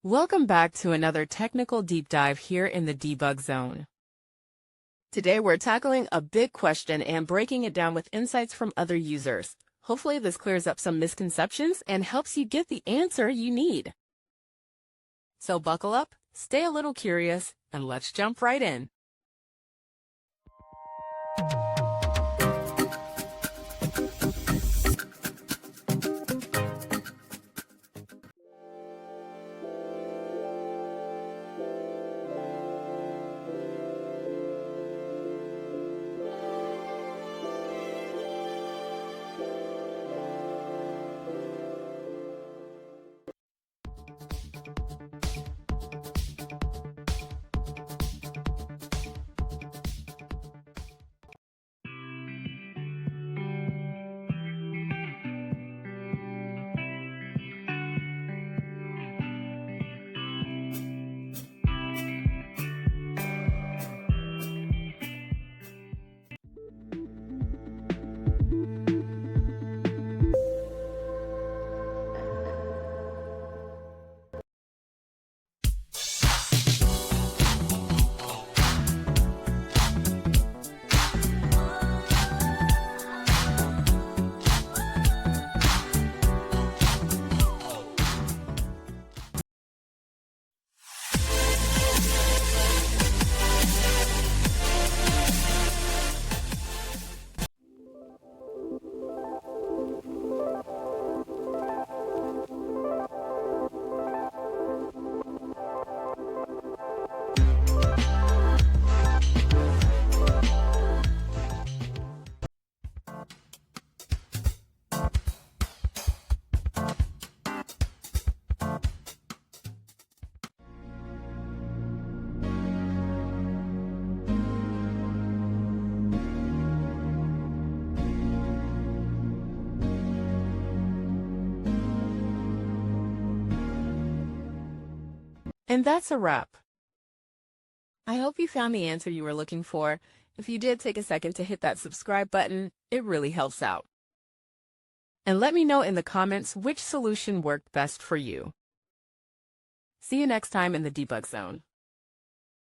Welcome back to another technical deep dive here in the debug zone. Today we're tackling a big question and breaking it down with insights from other users. Hopefully this clears up some misconceptions and helps you get the answer you need. So buckle up, stay a little curious, and let's jump right in. And that's a wrap. I hope you found the answer you were looking for. If you did, take a second to hit that subscribe button. It really helps out. And let me know in the comments which solution worked best for you. See you next time in the debug zone.